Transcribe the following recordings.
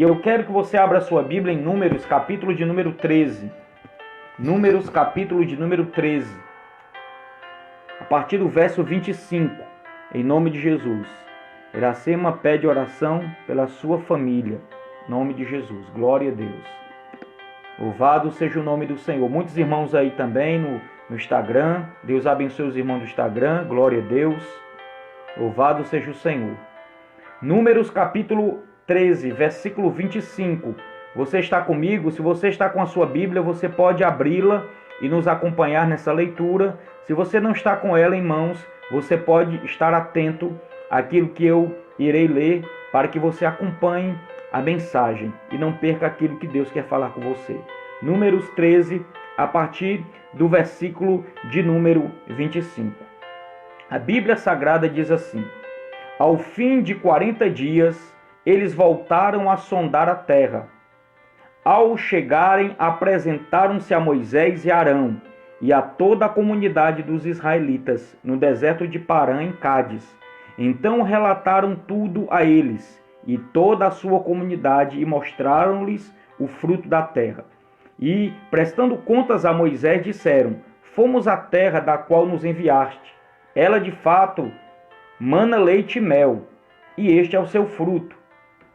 E eu quero que você abra a sua Bíblia em Números, capítulo de número 13. Números, capítulo de número 13. A partir do verso 25. Em nome de Jesus. Iracema pede oração pela sua família. Em nome de Jesus. Glória a Deus. Louvado seja o nome do Senhor. Muitos irmãos aí também no Instagram. Deus abençoe os irmãos do Instagram. Glória a Deus. Louvado seja o Senhor. Números, capítulo 13, versículo 25. Você está comigo? Se você está com a sua Bíblia, você pode abri-la e nos acompanhar nessa leitura. Se você não está com ela em mãos, você pode estar atento àquilo que eu irei ler para que você acompanhe a mensagem e não perca aquilo que Deus quer falar com você. Números 13, a partir do versículo de número 25. A Bíblia Sagrada diz assim: ao fim de 40 dias, eles voltaram a sondar a terra. Ao chegarem, apresentaram-se a Moisés e Arão e a toda a comunidade dos israelitas no deserto de Parã, em Cádiz. Então relataram tudo a eles e toda a sua comunidade e mostraram-lhes o fruto da terra. E, prestando contas a Moisés, disseram: fomos à terra da qual nos enviaste. Ela de fato mana leite e mel, e este é o seu fruto.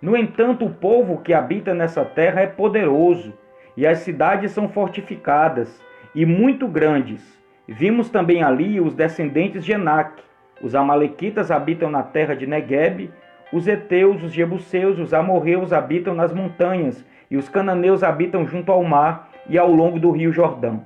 No entanto, o povo que habita nessa terra é poderoso, e as cidades são fortificadas e muito grandes. Vimos também ali os descendentes de Enaque. Os amalequitas habitam na terra de Neguebe, os heteus, os jebuseus, os amorreus habitam nas montanhas, e os cananeus habitam junto ao mar e ao longo do rio Jordão.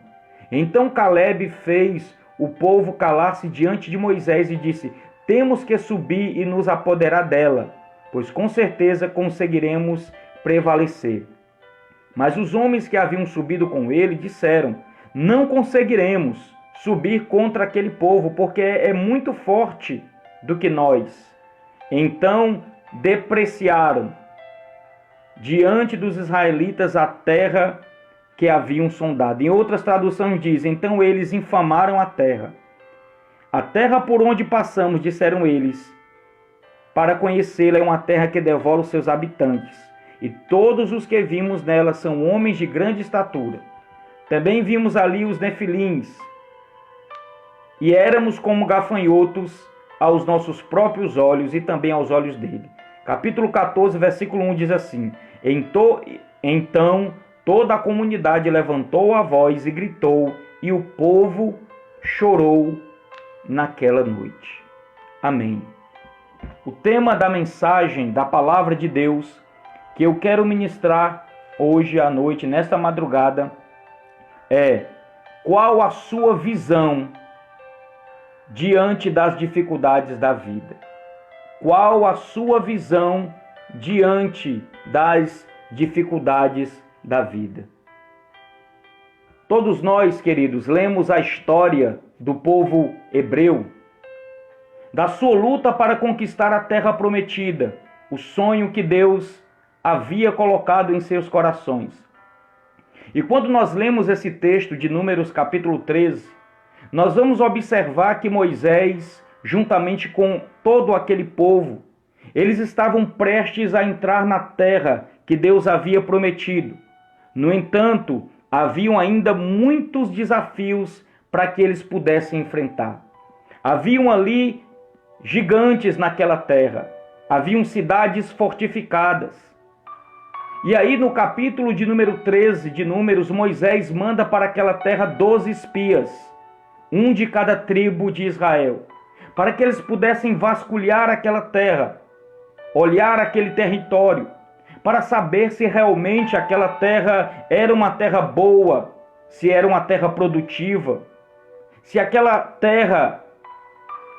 Então Calebe fez o povo calar-se diante de Moisés e disse: temos que subir e nos apoderar dela, pois com certeza conseguiremos prevalecer. Mas os homens que haviam subido com ele disseram: não conseguiremos subir contra aquele povo, porque é muito forte do que nós. Então depreciaram diante dos israelitas a terra que haviam sondado. Em outras traduções diz: então eles infamaram a terra. A terra por onde passamos, disseram eles, para conhecê-la, é uma terra que devora os seus habitantes, e todos os que vimos nela são homens de grande estatura. Também vimos ali os nefilins, e éramos como gafanhotos aos nossos próprios olhos e também aos olhos dele. Capítulo 14, versículo 1 diz assim: então toda a comunidade levantou a voz e gritou, e o povo chorou naquela noite. Amém. O tema da mensagem, da palavra de Deus, que eu quero ministrar hoje à noite, nesta madrugada, é: qual a sua visão diante das dificuldades da vida? Qual a sua visão diante das dificuldades da vida? Todos nós, queridos, lemos a história do povo hebreu, da sua luta para conquistar a terra prometida, o sonho que Deus havia colocado em seus corações. E quando nós lemos esse texto de Números capítulo 13, nós vamos observar que Moisés, juntamente com todo aquele povo, eles estavam prestes a entrar na terra que Deus havia prometido. No entanto, haviam ainda muitos desafios para que eles pudessem enfrentar. Haviam ali gigantes naquela terra, haviam cidades fortificadas. E aí no capítulo de número 13 de Números, Moisés manda para aquela terra 12 espias, um de cada tribo de Israel, para que eles pudessem vasculhar aquela terra, olhar aquele território, para saber se realmente aquela terra era uma terra boa, se era uma terra produtiva, se aquela terra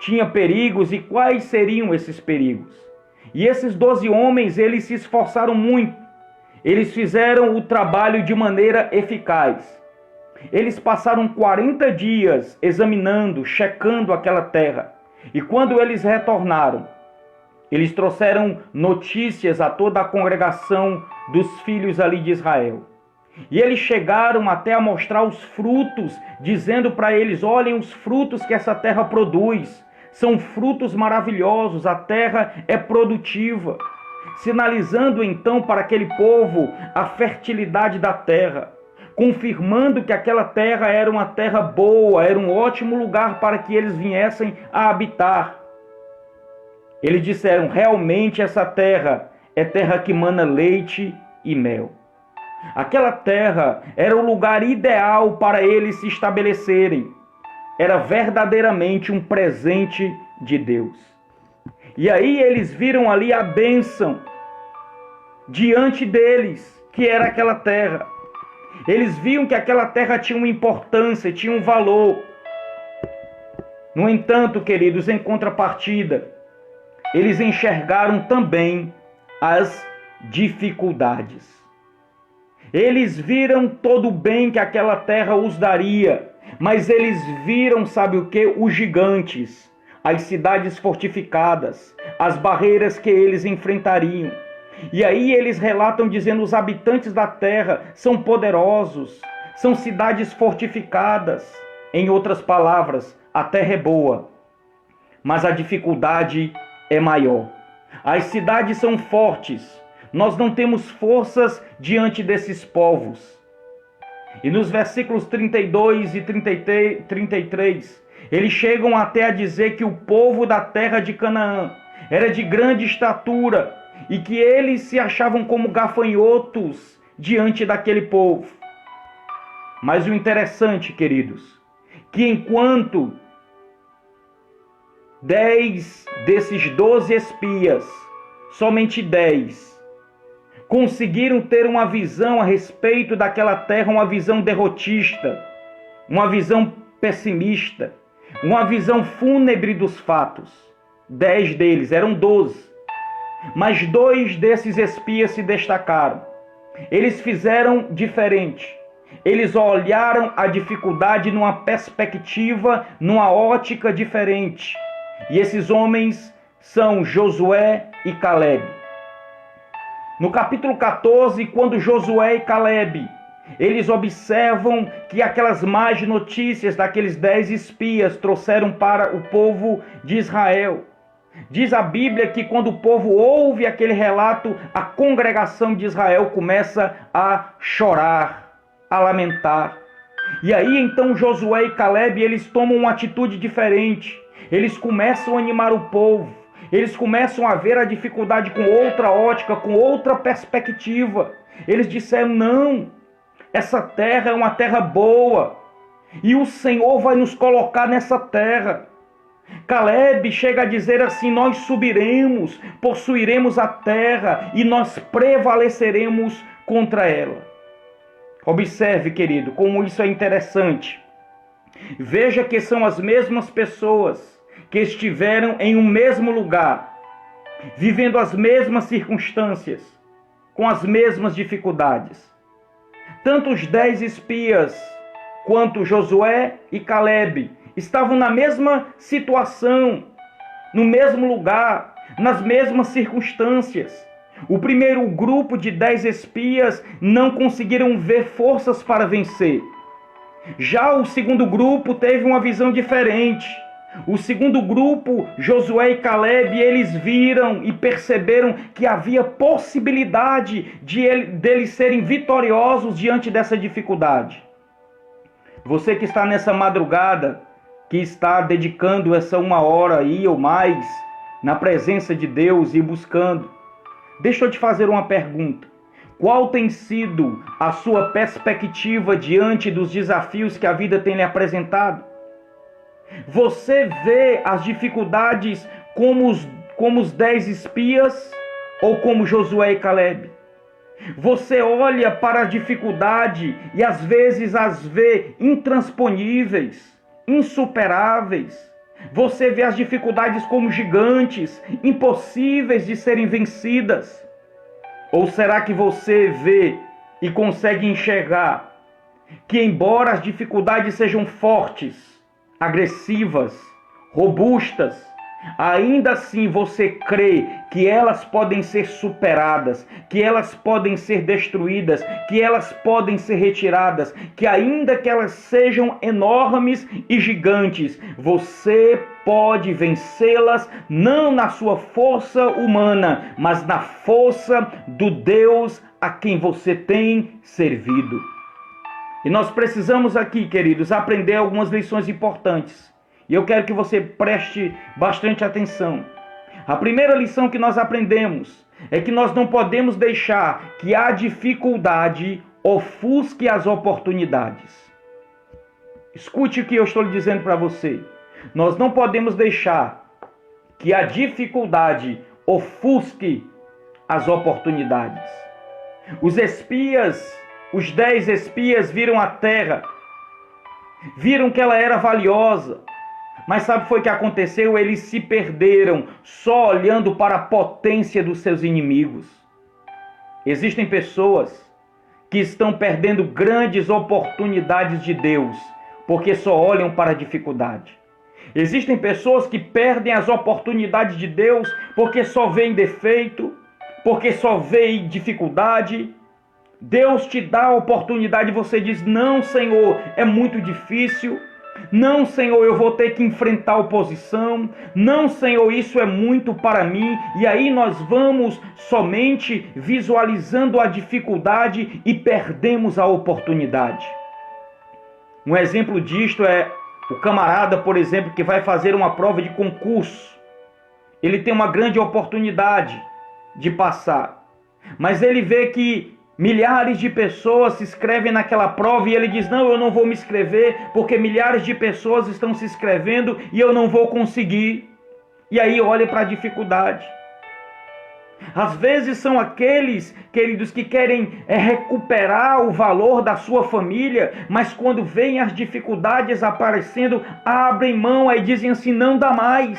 tinha perigos e quais seriam esses perigos. E esses 12 homens, eles se esforçaram muito. Eles fizeram o trabalho de maneira eficaz. Eles passaram 40 dias examinando, checando aquela terra. E quando eles retornaram, eles trouxeram notícias a toda a congregação dos filhos ali de Israel. E eles chegaram até a mostrar os frutos, dizendo para eles: olhem os frutos que essa terra produz. São frutos maravilhosos, a terra é produtiva. sinalizando então para aquele povo a fertilidade da terra, confirmando que aquela terra era uma terra boa, era um ótimo lugar para que eles viessem a habitar. Eles disseram: realmente essa terra é terra que mana leite e mel. Aquela terra era o lugar ideal para eles se estabelecerem. Era verdadeiramente um presente de Deus. E aí eles viram ali a bênção diante deles, que era aquela terra. Eles viam que aquela terra tinha uma importância, tinha um valor. No entanto, queridos, em contrapartida, eles enxergaram também as dificuldades. Eles viram todo o bem que aquela terra os daria, mas eles viram, sabe o que? Os gigantes, as cidades fortificadas, as barreiras que eles enfrentariam. E aí eles relatam dizendo: os habitantes da terra são poderosos, são cidades fortificadas. Em outras palavras, a terra é boa, mas a dificuldade é maior. As cidades são fortes, nós não temos forças diante desses povos. E nos versículos 32 e 33, eles chegam até a dizer que o povo da terra de Canaã era de grande estatura e que eles se achavam como gafanhotos diante daquele povo. Mas o interessante, queridos, que enquanto 10 desses 12 espias, somente 10, conseguiram ter uma visão a respeito daquela terra, uma visão derrotista, uma visão pessimista, uma visão fúnebre dos fatos. 10 deles, eram 12. Mas 2 desses espias se destacaram. Eles fizeram diferente. Eles olharam a dificuldade numa perspectiva, numa ótica diferente. E esses homens são Josué e Caleb. No capítulo 14, quando Josué e Caleb, eles observam que aquelas más notícias daqueles 10 espias trouxeram para o povo de Israel. Diz a Bíblia que quando o povo ouve aquele relato, a congregação de Israel começa a chorar, a lamentar. E aí então Josué e Caleb, eles tomam uma atitude diferente. Eles começam a animar o povo. Eles começam a ver a dificuldade com outra ótica, com outra perspectiva. Eles disseram: não, essa terra é uma terra boa. E o Senhor vai nos colocar nessa terra. Caleb chega a dizer assim: nós subiremos, possuiremos a terra e nós prevaleceremos contra ela. Observe, querido, como isso é interessante. Veja que são as mesmas pessoas que estiveram em um mesmo lugar, vivendo as mesmas circunstâncias, com as mesmas dificuldades. Tanto os 10 espias quanto Josué e Caleb estavam na mesma situação, no mesmo lugar, nas mesmas circunstâncias. O primeiro grupo de 10 espias não conseguiram ver forças para vencer. Já o segundo grupo teve uma visão diferente. O segundo grupo, Josué e Caleb, eles viram e perceberam que havia possibilidade deles serem vitoriosos diante dessa dificuldade. Você que está nessa madrugada, que está dedicando essa 1 hora aí ou mais na presença de Deus e buscando, deixa eu te fazer uma pergunta. Qual tem sido a sua perspectiva diante dos desafios que a vida tem lhe apresentado? Você vê as dificuldades como os 10 espias ou como Josué e Caleb? Você olha para a dificuldade e às vezes as vê intransponíveis, insuperáveis. Você vê as dificuldades como gigantes, impossíveis de serem vencidas. Ou será que você vê e consegue enxergar que, embora as dificuldades sejam fortes, agressivas, robustas, ainda assim você crê que elas podem ser superadas, que elas podem ser destruídas, que elas podem ser retiradas, que ainda que elas sejam enormes e gigantes, você pode vencê-las não na sua força humana, mas na força do Deus a quem você tem servido. E nós precisamos aqui, queridos, aprender algumas lições importantes. E eu quero que você preste bastante atenção. A primeira lição que nós aprendemos é que nós não podemos deixar que a dificuldade ofusque as oportunidades. Escute o que eu estou lhe dizendo para você. Nós não podemos deixar que a dificuldade ofusque as oportunidades. Os espias, os 10 espias viram a terra, viram que ela era valiosa. Mas sabe o que foi que aconteceu? Eles se perderam só olhando para a potência dos seus inimigos. Existem pessoas que estão perdendo grandes oportunidades de Deus porque só olham para a dificuldade. Existem pessoas que perdem as oportunidades de Deus porque só veem defeito, porque só veem dificuldade. Deus te dá a oportunidade e você diz: não, Senhor, é muito difícil. Não, Senhor, eu vou ter que enfrentar oposição. Não, Senhor, isso é muito para mim. E aí nós vamos somente visualizando a dificuldade e perdemos a oportunidade. Um exemplo disto é o camarada, por exemplo, que vai fazer uma prova de concurso. Ele tem uma grande oportunidade de passar, mas ele vê que milhares de pessoas se inscrevem naquela prova e ele diz: não, eu não vou me inscrever porque milhares de pessoas estão se inscrevendo e eu não vou conseguir. E aí olha para a dificuldade. Às vezes são aqueles, queridos, que querem recuperar o valor da sua família, mas quando veem as dificuldades aparecendo, abrem mão e dizem assim: não dá mais.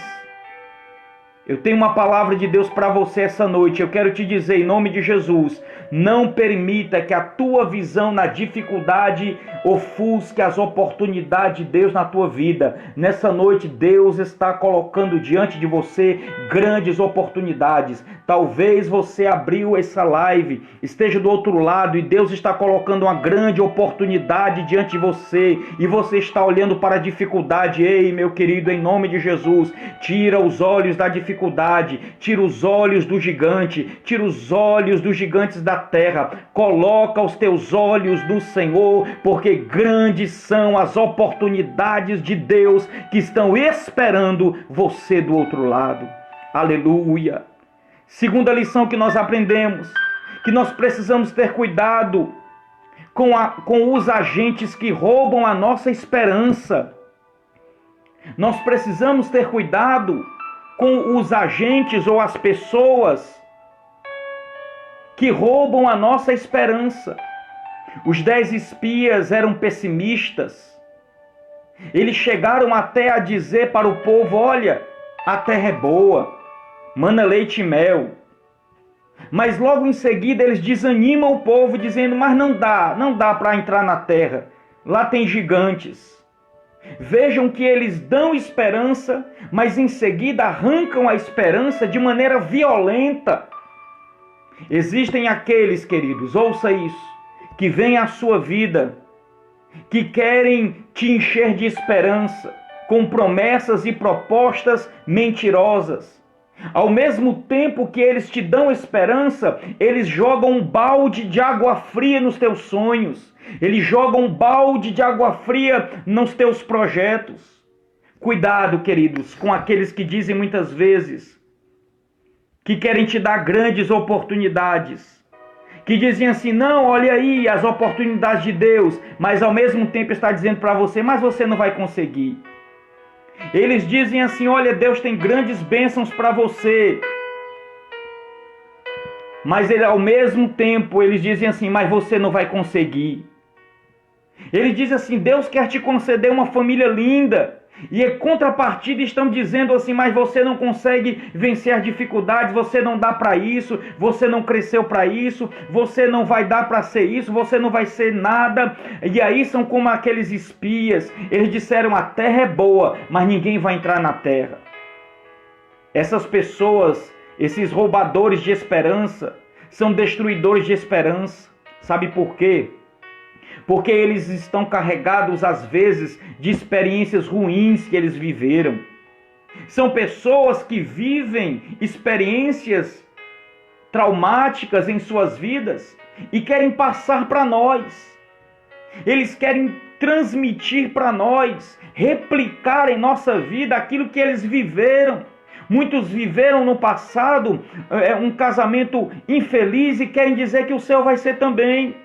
Eu tenho uma palavra de Deus para você essa noite. Eu quero te dizer, em nome de Jesus, não permita que a tua visão na dificuldade ofusque as oportunidades de Deus na tua vida. Nessa noite, Deus está colocando diante de você grandes oportunidades. Talvez você abriu essa live, esteja do outro lado e Deus está colocando uma grande oportunidade diante de você e você está olhando para a dificuldade. Ei, meu querido, em nome de Jesus, tira os olhos da dificuldade, tira os olhos do gigante, tira os olhos dos gigantes da terra, coloca os teus olhos no Senhor, porque grandes são as oportunidades de Deus que estão esperando você do outro lado. Aleluia! Segunda lição que nós aprendemos, que nós precisamos ter cuidado com os agentes que roubam a nossa esperança. Nós precisamos ter cuidado com os agentes ou as pessoas que roubam a nossa esperança. Os 10 espias eram pessimistas. Eles chegaram até a dizer para o povo: olha, a terra é boa, mana leite e mel. Mas logo em seguida eles desanimam o povo dizendo: mas não dá para entrar na terra, lá tem gigantes. Vejam que eles dão esperança, mas em seguida arrancam a esperança de maneira violenta. Existem aqueles, queridos, ouça isso, que vêm à sua vida, que querem te encher de esperança, com promessas e propostas mentirosas. Ao mesmo tempo que eles te dão esperança, eles jogam um balde de água fria nos teus sonhos. Eles jogam um balde de água fria nos teus projetos. Cuidado, queridos, com aqueles que dizem muitas vezes que querem te dar grandes oportunidades. Que dizem assim: não, olha aí as oportunidades de Deus, mas ao mesmo tempo está dizendo para você: mas você não vai conseguir. Eles dizem assim: olha, Deus tem grandes bênçãos para você. Mas ao mesmo tempo eles dizem assim: mas você não vai conseguir. Ele diz assim: Deus quer te conceder uma família linda. E em contrapartida estão dizendo assim: mas você não consegue vencer as dificuldades, você não dá para isso, você não cresceu para isso, você não vai dar para ser isso, você não vai ser nada. E aí são como aqueles espias. Eles disseram: a terra é boa, mas ninguém vai entrar na terra. Essas pessoas, esses roubadores de esperança, são destruidores de esperança. Sabe por quê? Porque eles estão carregados, às vezes, de experiências ruins que eles viveram. São pessoas que vivem experiências traumáticas em suas vidas e querem passar para nós. Eles querem transmitir para nós, replicar em nossa vida aquilo que eles viveram. Muitos viveram no passado um casamento infeliz e querem dizer que o seu vai ser também.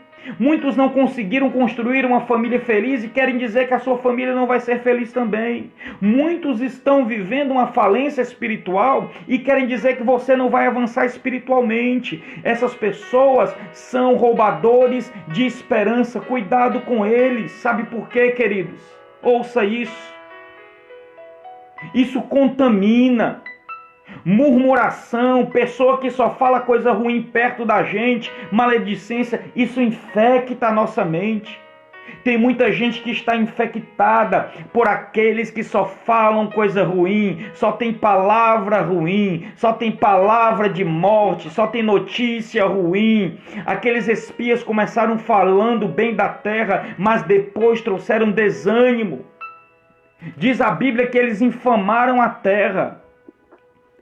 Muitos não conseguiram construir uma família feliz e querem dizer que a sua família não vai ser feliz também. Muitos estão vivendo uma falência espiritual e querem dizer que você não vai avançar espiritualmente. Essas pessoas são roubadores de esperança. Cuidado com eles. Sabe por quê, queridos? Ouça isso. Isso contamina. Murmuração, pessoa que só fala coisa ruim perto da gente, maledicência, isso infecta a nossa mente. Tem muita gente que está infectada por aqueles que só falam coisa ruim, só tem palavra ruim, só tem palavra de morte, só tem notícia ruim. Aqueles espias começaram falando bem da terra, mas depois trouxeram desânimo. Diz a Bíblia que eles infamaram a terra.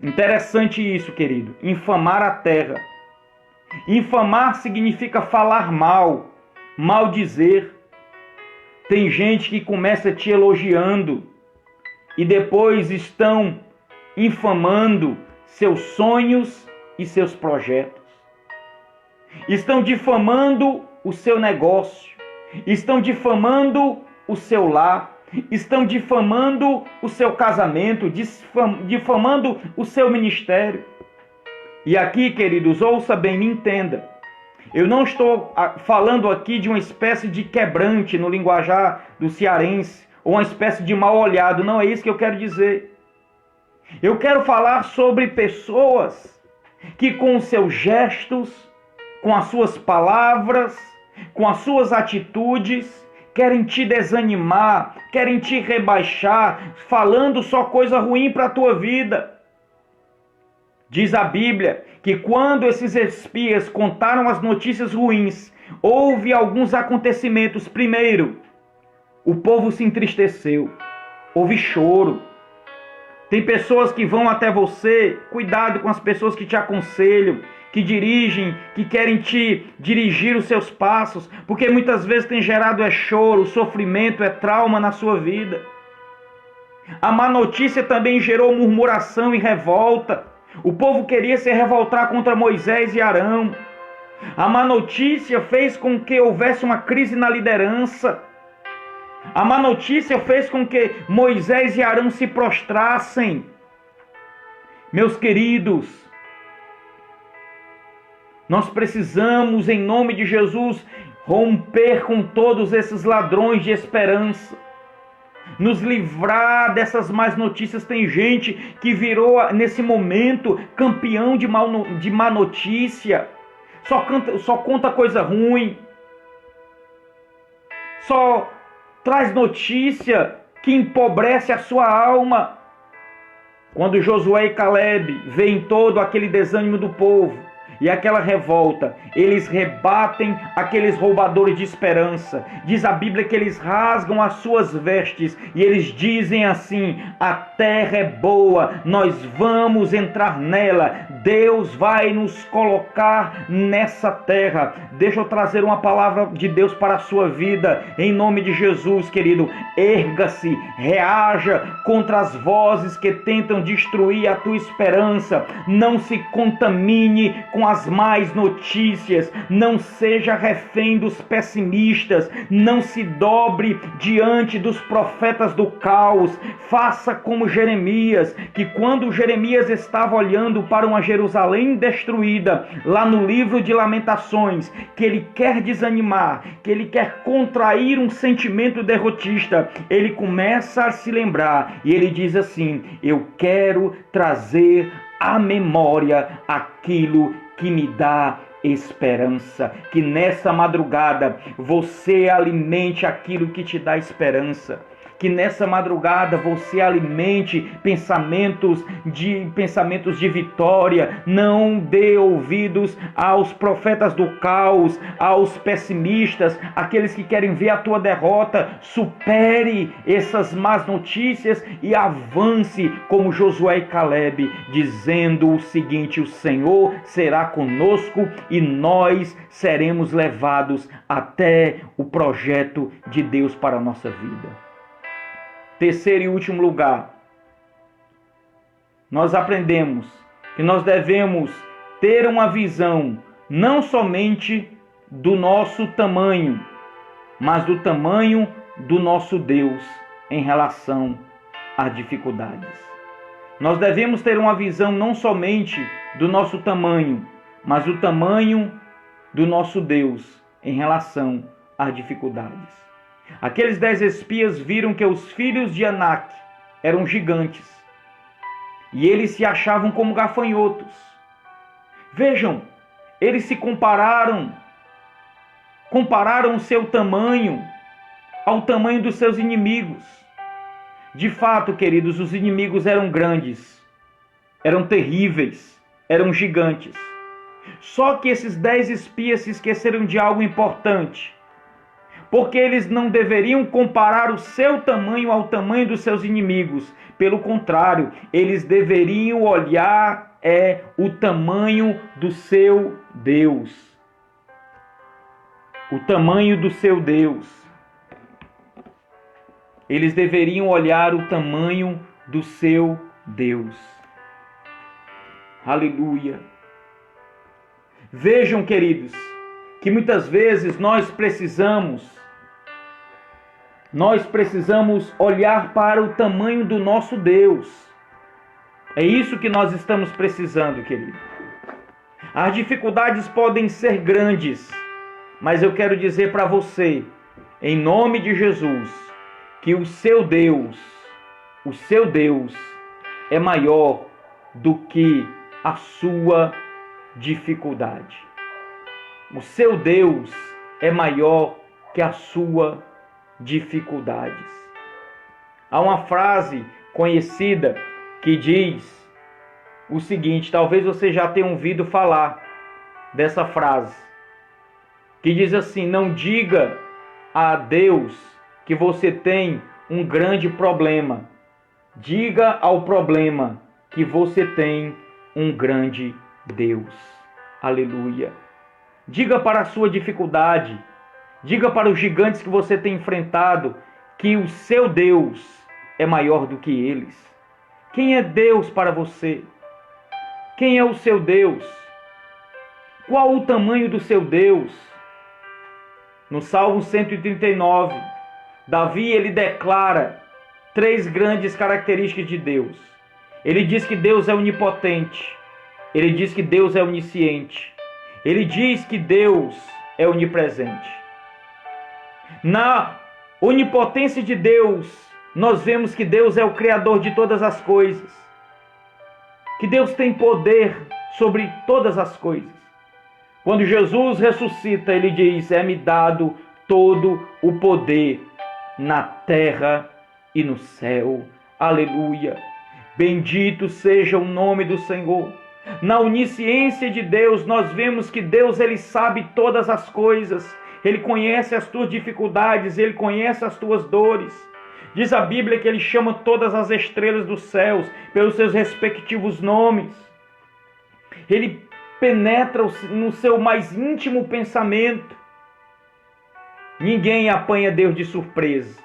Interessante isso, querido. Infamar a terra. Infamar significa falar mal, maldizer. Tem gente que começa te elogiando e depois estão infamando seus sonhos e seus projetos. Estão difamando o seu negócio. Estão difamando o seu lar. Estão difamando o seu casamento, difamando o seu ministério. E aqui, queridos, ouça bem, me entenda. Eu não estou falando aqui de uma espécie de quebrante no linguajar do cearense, ou uma espécie de mal olhado, não é isso que eu quero dizer. Eu quero falar sobre pessoas que com os seus gestos, com as suas palavras, com as suas atitudes, querem te desanimar, querem te rebaixar, falando só coisa ruim para a tua vida. Diz a Bíblia que quando esses espias contaram as notícias ruins, houve alguns acontecimentos. Primeiro, o povo se entristeceu, houve choro. Tem pessoas que vão até você, cuidado com as pessoas que te aconselham, que dirigem, que querem te dirigir os seus passos, porque muitas vezes tem gerado choro, sofrimento, trauma na sua vida. A má notícia também gerou murmuração e revolta. O povo queria se revoltar contra Moisés e Arão. A má notícia fez com que houvesse uma crise na liderança. A má notícia fez com que Moisés e Arão se prostrassem. Meus queridos, nós precisamos, em nome de Jesus, romper com todos esses ladrões de esperança. Nos livrar dessas más notícias. Tem gente que virou, nesse momento, campeão de má notícia. Só conta coisa ruim. Só traz notícia que empobrece a sua alma. Quando Josué e Caleb veem todo aquele desânimo do povo e aquela revolta, eles rebatem aqueles roubadores de esperança. Diz a Bíblia que eles rasgam as suas vestes e eles dizem assim: a terra é boa, nós vamos entrar nela, Deus vai nos colocar nessa terra. Deixa eu trazer uma palavra de Deus para a sua vida, em nome de Jesus, querido. Erga-se, reaja contra as vozes que tentam destruir a tua esperança. Não se contamine com as más notícias, não seja refém dos pessimistas, não se dobre diante dos profetas do caos. Faça como Jeremias, que quando Jeremias estava olhando para uma Jerusalém destruída, lá no livro de Lamentações, que ele quer desanimar, que ele quer contrair um sentimento derrotista, ele começa a se lembrar e ele diz assim: eu quero trazer à memória aquilo que me dá esperança. Que nessa madrugada você alimente aquilo que te dá esperança. que nessa madrugada você alimente pensamentos de vitória. Não dê ouvidos aos profetas do caos, aos pessimistas, aqueles que querem ver a tua derrota. Supere essas más notícias e avance como Josué e Caleb, dizendo o seguinte: o Senhor será conosco e nós seremos levados até o projeto de Deus para a nossa vida. Terceiro e último lugar, nós aprendemos que nós devemos ter uma visão não somente do nosso tamanho, mas do tamanho do nosso Deus em relação às dificuldades. Nós devemos ter uma visão não somente do nosso tamanho, mas do tamanho do nosso Deus em relação às dificuldades. Aqueles 10 espias viram que os filhos de Anak eram gigantes e eles se achavam como gafanhotos. Vejam, eles se compararam o seu tamanho ao tamanho dos seus inimigos. De fato, queridos, os inimigos eram grandes, eram terríveis, eram gigantes. Só que esses 10 espias se esqueceram de algo importante, porque eles não deveriam comparar o seu tamanho ao tamanho dos seus inimigos. Pelo contrário, eles deveriam olhar o tamanho do seu Deus. O tamanho do seu Deus. Eles deveriam olhar o tamanho do seu Deus. Aleluia. Vejam, queridos, que muitas vezes nós precisamos olhar para o tamanho do nosso Deus. É isso que nós estamos precisando, querido. As dificuldades podem ser grandes, mas eu quero dizer para você, em nome de Jesus, que o seu Deus é maior do que a sua dificuldade. O seu Deus é maior que a sua dificuldades. Há uma frase conhecida que diz o seguinte, talvez você já tenha ouvido falar dessa frase, que diz assim: não diga a Deus que você tem um grande problema. Diga ao problema que você tem um grande Deus. Aleluia. Diga para a sua dificuldade, diga para os gigantes que você tem enfrentado, que o seu Deus é maior do que eles. Quem é Deus para você? Quem é o seu Deus? Qual o tamanho do seu Deus? No Salmo 139, Davi ele declara 3 grandes características de Deus. Ele diz que Deus é onipotente. Ele diz que Deus é onisciente. Ele diz que Deus é onipresente. Na onipotência de Deus, nós vemos que Deus é o Criador de todas as coisas. Que Deus tem poder sobre todas as coisas. Quando Jesus ressuscita, ele diz: é-me dado todo o poder na terra e no céu. Aleluia. Bendito seja o nome do Senhor. Na onisciência de Deus, nós vemos que Deus ele sabe todas as coisas. Ele conhece as tuas dificuldades, ele conhece as tuas dores. Diz a Bíblia que ele chama todas as estrelas dos céus pelos seus respectivos nomes. Ele penetra no seu mais íntimo pensamento. Ninguém apanha Deus de surpresa.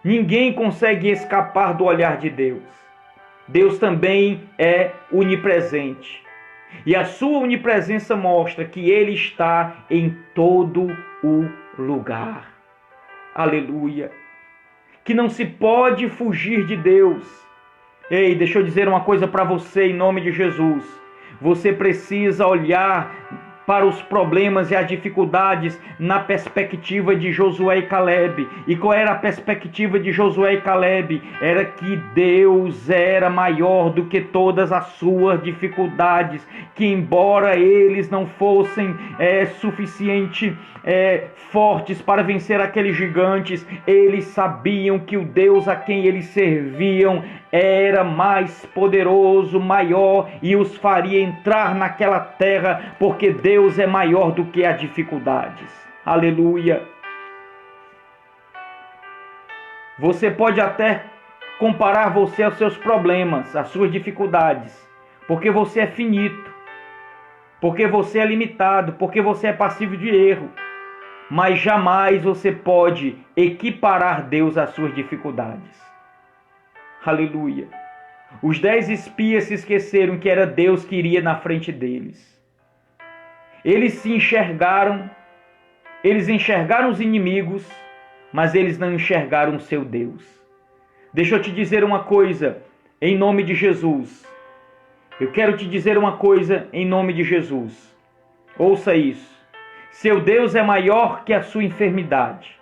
Ninguém consegue escapar do olhar de Deus. Deus também é onipresente. E a sua onipresença mostra que ele está em todo o lugar. Aleluia. Que não se pode fugir de Deus. Ei, deixa eu dizer uma coisa para você em nome de Jesus. Você precisa olhar para os problemas e as dificuldades na perspectiva de Josué e Caleb. E qual era a perspectiva de Josué e Caleb? Era que Deus era maior do que todas as suas dificuldades, que embora eles não fossem suficiente fortes para vencer aqueles gigantes, eles sabiam que o Deus a quem eles serviam era mais poderoso, maior, e os faria entrar naquela terra, porque Deus é maior do que as dificuldades. Aleluia! Você pode até comparar você aos seus problemas, às suas dificuldades, porque você é finito, porque você é limitado, porque você é passível de erro. Mas jamais você pode equiparar Deus às suas dificuldades. Aleluia. Os 10 espias se esqueceram que era Deus que iria na frente deles. Eles se enxergaram, eles enxergaram os inimigos, mas eles não enxergaram o seu Deus. Deixa eu te dizer uma coisa, em nome de Jesus. Eu quero te dizer uma coisa em nome de Jesus. Ouça isso. Seu Deus é maior que a sua enfermidade.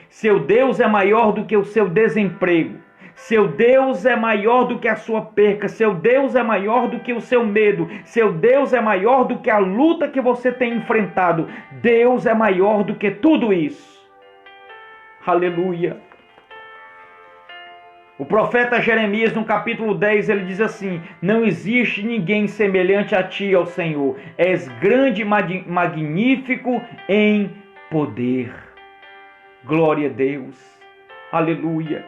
Seu Deus é maior do que o seu desemprego. Seu Deus é maior do que a sua perca. Seu Deus é maior do que o seu medo. Seu Deus é maior do que a luta que você tem enfrentado. Deus é maior do que tudo isso. Aleluia. O profeta Jeremias, no capítulo 10, ele diz assim: não existe ninguém semelhante a ti, ó Senhor. És grande e magnífico em poder. Glória a Deus. Aleluia.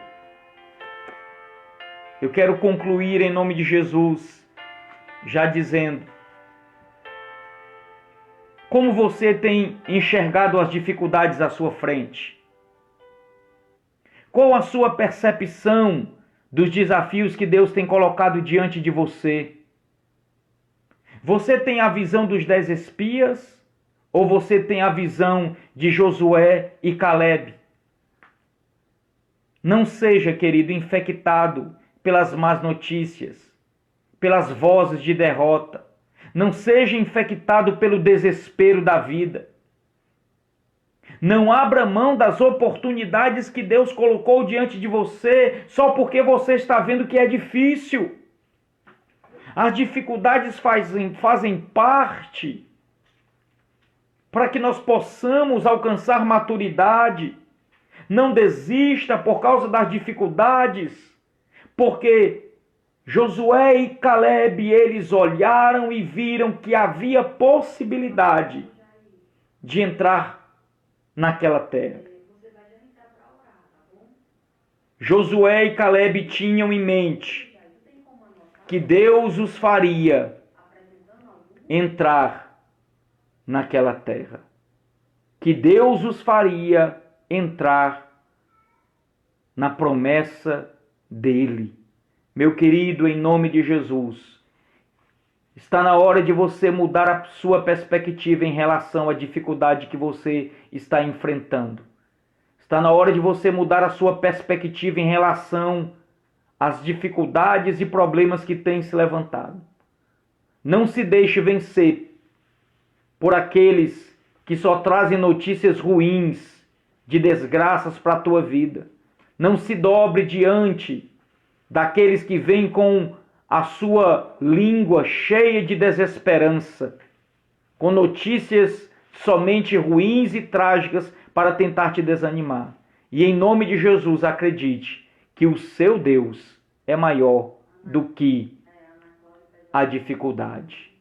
Eu quero concluir em nome de Jesus, já dizendo: como você tem enxergado as dificuldades à sua frente? Qual a sua percepção dos desafios que Deus tem colocado diante de você? Você tem a visão dos 10 espias? Ou você tem a visão de Josué e Caleb? Não seja, querido, infectado pelas más notícias, pelas vozes de derrota. Não seja infectado pelo desespero da vida. Não abra mão das oportunidades que Deus colocou diante de você só porque você está vendo que é difícil. As dificuldades fazem parte para que nós possamos alcançar maturidade. Não desista por causa das dificuldades, porque Josué e Caleb, eles olharam e viram que havia possibilidade de entrar naquela terra. Josué e Caleb tinham em mente que Deus os faria entrar naquela terra. Que Deus os faria entrar na promessa dele. Meu querido, em nome de Jesus, está na hora de você mudar a sua perspectiva em relação à dificuldade que você está enfrentando. Está na hora de você mudar a sua perspectiva em relação às dificuldades e problemas que têm se levantado. Não se deixe vencer por aqueles que só trazem notícias ruins, de desgraças para a tua vida. Não se dobre diante daqueles que vêm com a sua língua cheia de desesperança, com notícias somente ruins e trágicas para tentar te desanimar. E em nome de Jesus, acredite que o seu Deus é maior do que a dificuldade.